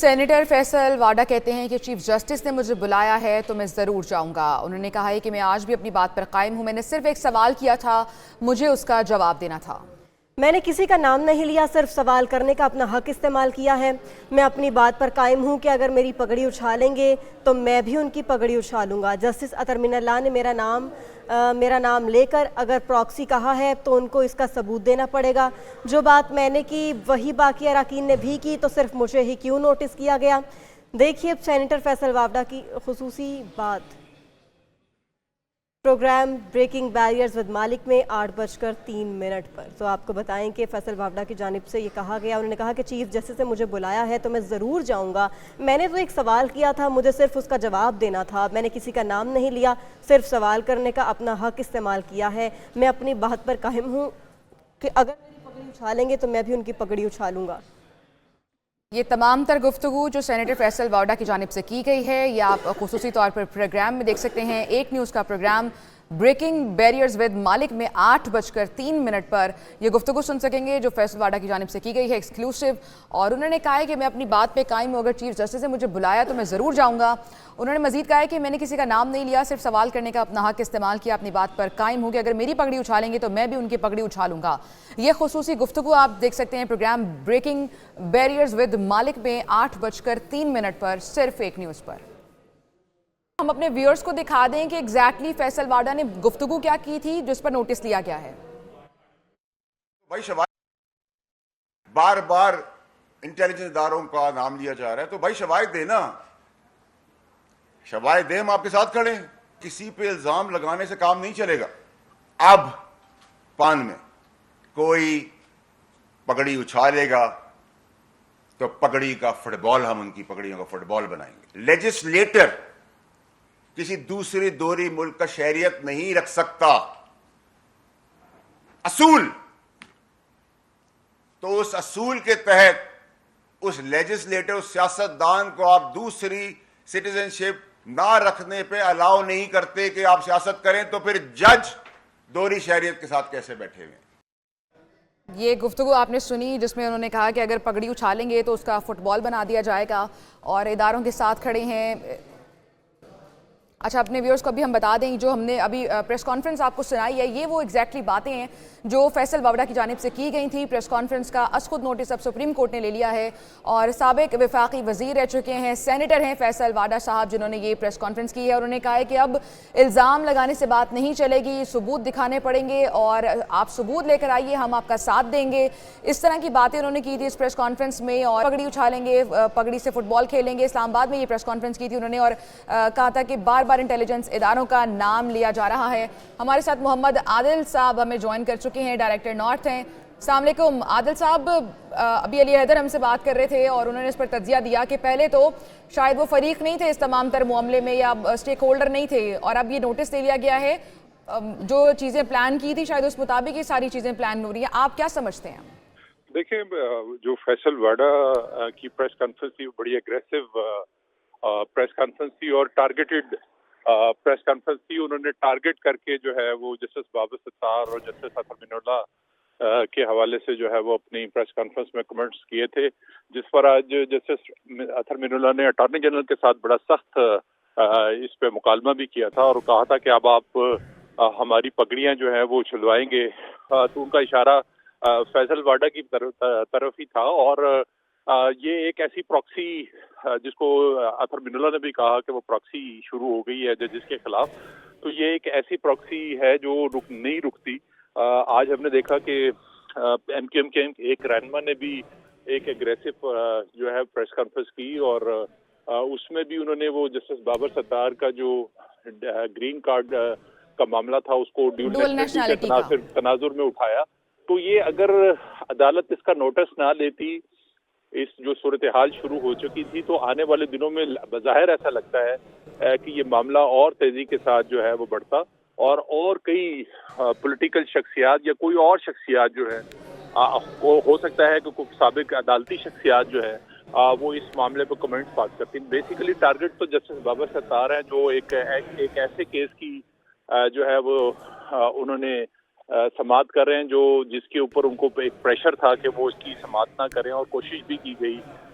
Senator Faisal واڈا کہتے ہیں کہ چیف جسٹس نے مجھے بلایا ہے تو میں ضرور جاؤں گا۔ انہوں نے کہا ہے کہ میں آج بھی اپنی بات پر قائم ہوں، میں نے صرف ایک سوال کیا تھا، مجھے اس کا جواب دینا تھا۔ میں نے کسی کا نام نہیں لیا، صرف سوال کرنے کا اپنا حق استعمال کیا ہے۔ میں اپنی بات پر قائم ہوں کہ اگر میری پگڑی اچھالیں گے تو میں بھی ان کی پگڑی اچھالوں گا۔ جسٹس اطہر من اللہ نے میرا نام لے کر اگر پراکسی کہا ہے تو ان کو اس کا ثبوت دینا پڑے گا۔ جو بات میں نے کی وہی باقی اراکین نے بھی کی، تو صرف مجھے ہی کیوں نوٹس کیا گیا؟ دیکھیے سینیٹر فیصل واوڈا کی خصوصی بات۔ پروگرام بریکنگ بیریئرز ود مالک میں 8:03 پر تو آپ کو بتائیں کہ فیصل واوڈا کی جانب سے یہ کہا گیا، انہوں نے کہا کہ چیف جسٹس نے مجھے بلایا ہے تو میں ضرور جاؤں گا۔ میں نے تو ایک سوال کیا تھا، مجھے صرف اس کا جواب دینا تھا۔ میں نے کسی کا نام نہیں لیا، صرف سوال کرنے کا اپنا حق استعمال کیا ہے۔ میں اپنی بات پر قائم ہوں کہ اگر میری پگڑی اچھالیں گے تو میں بھی ان کی پگڑی اچھالوں گا۔ یہ تمام تر گفتگو جو سینیٹر فیصل واوڈا کی جانب سے کی گئی ہے، یہ آپ خصوصی طور پر پروگرام میں دیکھ سکتے ہیں۔ ایک نیوز کا پروگرام بریکنگ بیریئرز ود مالک میں 8:03 پر یہ گفتگو سن سکیں گے جو فیصل واڈا کی جانب سے کی گئی ہے ایکسکلوسیو، اور انہوں نے کہا ہے کہ میں اپنی بات پہ قائم ہوں، اگر چیف جسٹس نے مجھے بلایا تو میں ضرور جاؤں گا۔ انہوں نے مزید کہا ہے کہ میں نے کسی کا نام نہیں لیا، صرف سوال کرنے کا اپنا حق استعمال کیا، اپنی بات پر قائم ہوں کہ اگر میری پگڑی اچھالیں گے تو میں بھی ان کی پگڑی اچھالوں گا۔ یہ خصوصی گفتگو آپ دیکھ سکتے ہیں پروگرام بریکنگ بیریئرز ود مالک میں 8:03 پر صرف ایک نیوز پر۔ ہم اپنے ویورز کو دکھا دیں کہ ایگزیکٹلی فیصل واڈا نے گفتگو کیا کی تھی جس پر نوٹس لیا گیا ہے۔ بھائی شواہد بار بار انٹیلیجنس اداروں کا نام لیا جا رہا ہے، تو بھائی شواہد دینا، شواہد دے، ہم آپ کے ساتھ کھڑے ہیں۔ کسی پہ الزام لگانے سے کام نہیں چلے گا۔ اب پان میں کوئی پگڑی اچھالے گا تو پگڑی کا فٹ بال، ہم ان کی پگڑیوں کا فٹ بال بنائیں گے۔ لیجسلیٹر کسی دوسری دوری ملک کا شہریت نہیں رکھ سکتا۔ اصول، تو اس اصول کے تحت اس لیجسلیٹر، اس سیاستدان کو آپ دوسری سٹیزن شپ نہ رکھنے پہ الاؤ نہیں کرتے کہ آپ سیاست کریں، تو پھر جج دوہری شہریت کے ساتھ کیسے بیٹھے ہوئے ہیں؟ یہ گفتگو آپ نے سنی جس میں انہوں نے کہا کہ اگر پگڑی اچھالیں گے تو اس کا فٹ بال بنا دیا جائے گا، اور اداروں کے ساتھ کھڑے ہیں۔ اچھا، اپنے ویورز کو ابھی ہم بتا دیں جو ہم نے ابھی پریس کانفرنس آپ کو سنائی ہے، یہ وہ ایگزیکٹلی باتیں ہیں جو فیصل واوڈا کی جانب سے کی گئی تھی۔ پریس کانفرنس کا از خود نوٹس اب سپریم کورٹ نے لے لیا ہے، اور سابق وفاقی وزیر رہ چکے ہیں، سینیٹر ہیں فیصل واوڈا صاحب، جنہوں نے یہ پریس کانفرنس کی ہے۔ انہوں نے کہا ہے کہ اب الزام لگانے سے بات نہیں چلے گی، ثبوت دکھانے پڑیں گے، اور آپ ثبوت لے کر آئیے، ہم آپ کا ساتھ دیں گے۔ اس طرح کی باتیں انہوں نے کی تھی اس پریس کانفرنس میں، اور پگڑی اچھالیں گے، پگڑی سے فٹ بال کھیلیں گے۔ اسلام آباد میں یہ پریس کانفرنس کی تھی انہوں نے، اور کہا تھا کہ بار بار انٹیلیجنس اداروں کا نام لیا جا رہا ہے۔ ہمارے ساتھ محمد عادل صاحب ہمیں جوائن کر چکے ہیں، ڈائریکٹر نارتھ ہیں۔ السلام علیکم عادل صاحب، ابھی علی حیدر ہم سے بات کر رہے تھے اور انہوں نے اس پر تجزیہ دیا کہ پہلے تو شاید وہ فریق نہیں تھے اس تمام تر معاملے میں، یا اسٹیک ہولڈر نہیں تھے، اور اب یہ نوٹس دے لیا گیا ہے، جو چیزیں پلان کی تھی شاید اس مطابق یہ ساری چیزیں پلان ہو رہی ہیں۔ آپ کیا سمجھتے ہیں؟ دیکھیں، جو فیصل واڈا کی پریس کانفرنس تھی وہ بڑی اگریسو پریس کانفرنس تھی اور ٹارگیٹڈ پریس کانفرنس تھی۔ انہوں نے ٹارگٹ کر کے جو ہے وہ جسٹس بابر ستار اور جسٹس اطہر من اللہ کے حوالے سے جو ہے وہ اپنی پریس کانفرنس میں کمنٹس کیے تھے، جس پر آج جسٹس اطہر من اللہ نے اٹارنی جنرل کے ساتھ بڑا سخت اس پہ مکالمہ بھی کیا تھا، اور کہا تھا کہ اب آپ ہماری پگڑیاں جو ہیں وہ چھلوائیں گے۔ تو ان کا اشارہ فیصل واڈا کی طرف ہی تھا، اور یہ ایک ایسی پراکسی جس کو اطہر من اللہ نے بھی کہا کہ وہ پراکسی شروع ہو گئی ہے ججز کے خلاف، تو یہ ایک ایسی پراکسی ہے جو نہیں رکتی۔ آج ہم نے دیکھا کہ ایم کیو ایم کے ایک رہنما نے بھی ایک اگریسو جو ہے پریس کانفرنس کی، اور اس میں بھی انہوں نے وہ جسٹس بابر ستار کا جو گرین کارڈ کا معاملہ تھا اس کو ڈیول نیشنلٹی کے تناظر میں اٹھایا۔ تو یہ اگر عدالت اس کا نوٹس نہ لیتی، اس جو صورتحال شروع ہو چکی تھی، تو آنے والے دنوں میں بظاہر ایسا لگتا ہے کہ یہ معاملہ اور تیزی کے ساتھ جو ہے وہ بڑھتا، اور کئی پولیٹیکل شخصیات یا کوئی اور شخصیات جو ہے ہو سکتا ہے کہ کوئی سابق عدالتی شخصیات جو ہے وہ اس معاملے پہ کمنٹس پاس کرتی ہیں۔ بیسیکلی ٹارگٹ تو جسٹس بابر ستار ہیں، جو ایک ایسے کیس کی جو ہے وہ انہوں نے سماعت کر رہے ہیں جس کے اوپر ان کو ایک پریشر تھا کہ وہ اس کی سماعت نہ کریں، اور کوشش بھی کی گئی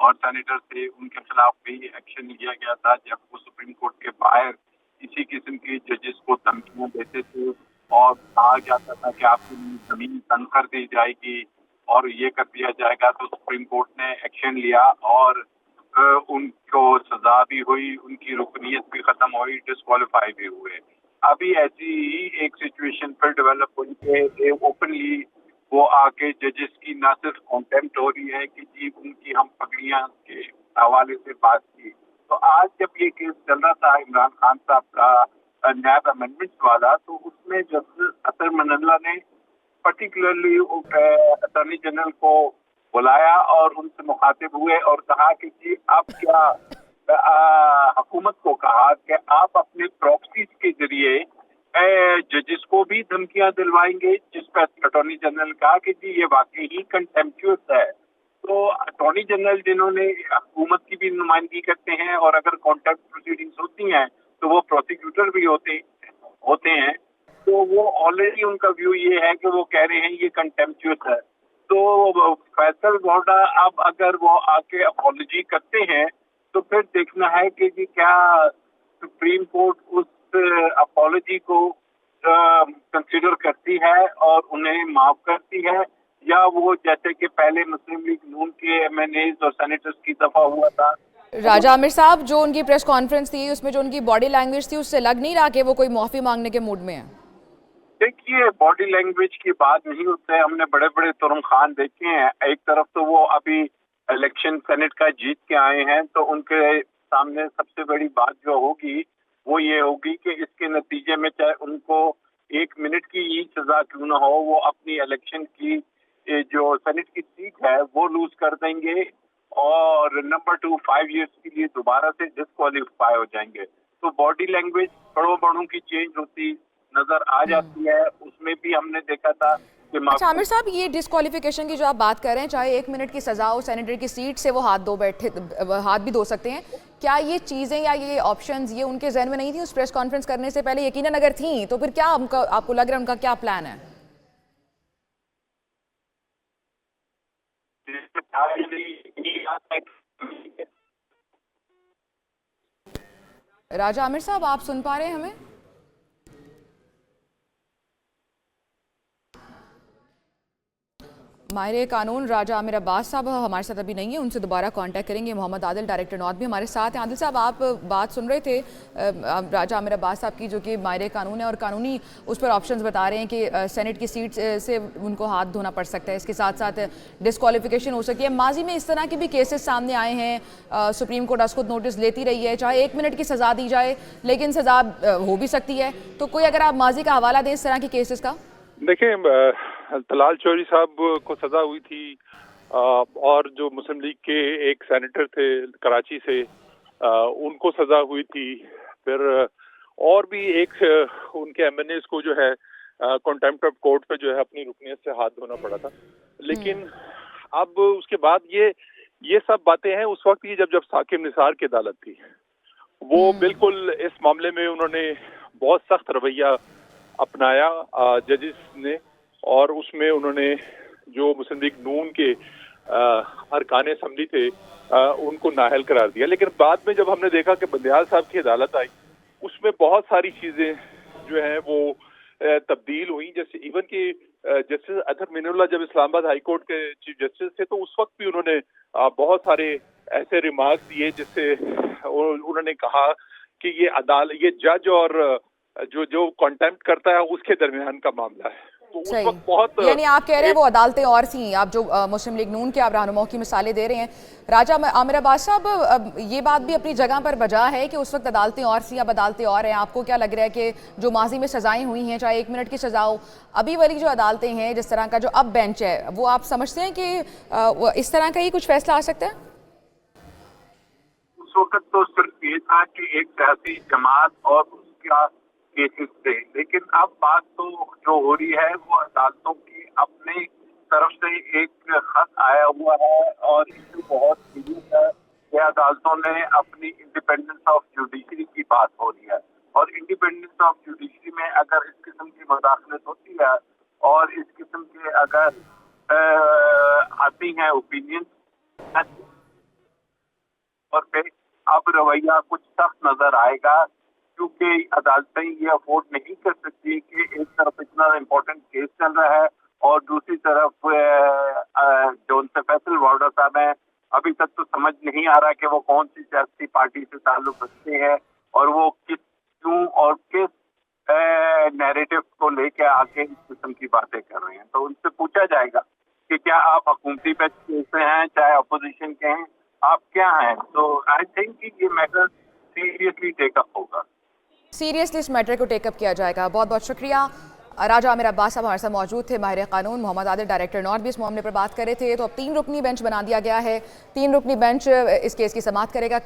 اور سینیٹر تھے ان کے خلاف بھی ایکشن لیا گیا تھا جب وہ سپریم کورٹ کے باہر اسی قسم کے ججز کو دھمکیاں دیتے تھے اور کہا جاتا تھا کہ آپ کی زمین تنگ کر دی جائے گی اور یہ کر دیا جائے گا. تو سپریم کورٹ نے ایکشن لیا اور ان کو سزا بھی ہوئی, ان کی رکنیت بھی ختم ہوئی, ڈسکوالیفائی بھی ہوئے. ابھی ایسی ہی ایک سچویشن پھر ڈیولپ ہوئی کہ اوپنلی وہ آ کے ججز کی نہ صرف کانٹیمپٹ ہو رہی ہے کہ جی ان کی ہم پگڑیاں کے حوالے سے بات کی. تو آج جب یہ کیس چل رہا تھا عمران خان صاحب کا نیب امینڈمنٹ والا, تو اس میں جسٹس اطہر من اللہ نے پرٹیکولرلی اٹارنی جنرل کو بلایا اور ان سے مخاطب ہوئے اور کہا کہ جی آپ کیا حکومت کو کہا کہ آپ اپنے پراکسیز کے ذریعے ججز کو بھی دھمکیاں دلوائیں گے, جس پہ اٹارنی جنرل کہا کہ جی یہ واقعی ہی کنٹمپچوس ہے. تو اٹارنی جنرل جنہوں نے حکومت کی بھی نمائندگی کرتے ہیں اور اگر کانٹیکٹ پروسیڈنگز ہوتی ہیں تو وہ پروسیکیوٹر بھی ہوتے ہیں, تو وہ آلریڈی ان کا ویو یہ ہے کہ وہ کہہ رہے ہیں یہ کنٹمپچوس ہے. تو فیصل ووڈا اب اگر وہ آ کے اپالوجی کرتے ہیں تو پھر دیکھنا ہے کہ جی کیا سپریم کورٹ اس اپالوجی کو کنسیڈر کرتی ہے اور انہیں معاف کرتی ہے, یا وہ جیسے کہ پہلے مسلم لیگ نون کے ایم این ایز اور سینیٹرز کی دفعہ ہوا تھا. راجہ عامر صاحب, جو ان کی پریس کانفرنس تھی اس میں جو ان کی باڈی لینگویج تھی اس سے لگ نہیں رہا کہ وہ کوئی معافی مانگنے کے موڈ میں ہے. دیکھیے باڈی لینگویج کی بات نہیں ہوتا ہے, ہم نے بڑے بڑے ترم خان دیکھے ہیں. ایک طرف تو وہ ابھی الیکشن سینٹ کا جیت کے آئے ہیں, تو ان کے سامنے سب سے بڑی بات جو ہوگی وہ یہ ہوگی کہ اس کے نتیجے میں چاہے ان کو 1 منٹ کی ہی سزا کیوں نہ ہو, وہ اپنی الیکشن کی جو سینٹ کی سیٹ ہے وہ لوز کر دیں گے, اور نمبر 2 5 ایئرس کے لیے دوبارہ سے ڈسکوالیفائی ہو جائیں گے. تو باڈی لینگویج بڑوں کی چینج ہوتی نظر آ جاتی ہے. اس میں بھی ہم نے دیکھا تھا کہ اچھا عامر صاحب, یہ ڈسکوالیفیکیشن کی جو آپ بات کر رہے ہیں, چاہے 1 منٹ کی سزا ہو, سینیٹر کی سیٹ سے وہ ہاتھ بھی دھو سکتے ہیں, کیا یہ چیزیں یا یہ آپشنز یہ ان کے ذہن میں نہیں تھیں اس پریس کانفرنس کرنے سے پہلے؟ یقیناً اگر تھیں تو پھر کیا آپ کو لگ رہا ہے ان کا کیا پلان ہے؟ راجہ عامر صاحب, آپ سن پا رہے ہیں ہمیں؟ ماہر قانون راجہ عامر عباس صاحب ہمارے ساتھ ابھی نہیں ہیں, ان سے دوبارہ کانٹیکٹ کریں گے. محمد عادل ڈائریکٹر نارتھ بھی ہمارے ساتھ ہیں. عادل صاحب, آپ بات سن رہے تھے راجہ عامر عباس صاحب کی, جو کہ ماہر قانون ہے اور قانونی اس پر آپشنز بتا رہے ہیں کہ سینٹ کی سیٹ سے ان کو ہاتھ دھونا پڑ سکتا ہے, اس کے ساتھ ساتھ ڈسکوالیفیکیشن ہو سکتی ہے. ماضی میں اس طرح کے بھی کیسز سامنے آئے ہیں, سپریم کورٹ از خود نوٹس لیتی رہی ہے, چاہے 1 منٹ کی سزا دی جائے لیکن سزا ہو بھی سکتی ہے. تو کوئی اگر آپ ماضی کا حوالہ دیں اس طرح کے کیسز کا. دیکھیں, طلال چوہدری صاحب کو سزا ہوئی تھی, اور جو مسلم لیگ کے ایک سینیٹر تھے کراچی سے, ان کو سزا ہوئی تھی. پھر اور بھی ایک ان کے ایم این ایز کو جو ہے کنٹمپٹ آف کورٹ پہ جو ہے اپنی رکنیت سے ہاتھ دھونا پڑا تھا. لیکن اب اس کے بعد یہ سب باتیں ہیں اس وقت کی جب ثاقب نثار کی عدالت تھی. وہ بالکل اس معاملے میں انہوں نے بہت سخت رویہ اپنایا ججز نے, اور اس میں انہوں نے جو مسلم لیگ نون کے ارکان اسمبلی تھے ان کو نااہل قرار دیا. لیکن بعد میں جب ہم نے دیکھا کہ بندیال صاحب کی عدالت آئی, اس میں بہت ساری چیزیں جو ہیں وہ تبدیل ہوئی. جیسے ایون کہ جسٹس اطہر من اللہ جب اسلام آباد ہائی کورٹ کے چیف جسٹس تھے, تو اس وقت بھی انہوں نے بہت سارے ایسے ریمارکس دیے جس سے انہوں نے کہا کہ یہ جج اور جو کانٹیمپٹ کرتا ہے اس کے درمیان کا معاملہ ہے. تو اس وقت بہت, یعنی آپ کہہ رہے ہیں وہ عدالتیں اور تھیں, آپ جو مسلم لیگ نون کے آپ رہنماؤں کی مثالیں دے رہے ہیں. راجہ عامر عباس صاحب, یہ بات بھی اپنی جگہ پر بجا ہے کہ اس وقت عدالتیں اور تھیں, اب عدالتیں اور ہیں. آپ کو کیا لگ رہا ہے کہ جو ماضی میں سزائیں ہوئی ہیں, چاہے 1 منٹ کی سزا ہو, ابھی والی جو عدالتیں ہیں, جس طرح کا جو اب بینچ ہے, وہ آپ سمجھتے ہیں کہ اس طرح کا ہی کچھ فیصلہ آ سکتا ہے؟ اس وقت تو صرف یہ تھا کہ ایک سیاسی جماعت اور اس کا کیسز تھے, لیکن اب بات تو جو ہو رہی ہے وہ عدالتوں کی اپنی طرف سے ایک خط آیا ہوا ہے, اور اس سے بہت سیریس ہے کہ عدالتوں نے اپنی انڈیپینڈنس آف جوڈیشری کی بات ہو رہی ہے. اور انڈیپینڈنس آف جوڈیشری میں اگر اس قسم کی مداخلت ہوتی ہے اور اس قسم کے اگر آتی ہیں اوپینین, طور پہ اب رویہ کچھ سخت نظر آئے گا، کیونکہ عدالتیں یہ افورڈ نہیں کر سکتی کہ ایک طرف اتنا امپورٹنٹ کیس چل رہا ہے اور دوسری طرف جو ان سے فیصل وارڈا صاحب ہیں، ابھی تک تو سمجھ نہیں آ رہا کہ وہ کون سی سیاسی پارٹی سے تعلق رکھتے ہیں اور وہ کیوں اور کس نیریٹو کو لے کے آگے اس قسم کی باتیں کر رہے ہیں. تو ان سے پوچھا جائے گا کہ کیا آپ حکومتی پیج سے ہیں چاہے اپوزیشن کے ہیں، آپ کیا ہیں. تو آئی تھنک کہ یہ میٹر سیریسلی ٹیک اپ ہوگا. سیریسلی اس میٹر کو ٹیک اپ کیا جائے گا. بہت بہت شکریہ. راجہ عامر عباس صاحب ہمارے ساتھ موجود تھے. ماہر قانون محمد عادل ڈائریکٹر نارتھ بھی اس معاملے پر بات کر رہے تھے. تو اب 3 رکنی بینچ بنا دیا گیا ہے. 3 رکنی بینچ اس کیس کی سماعت کرے گا.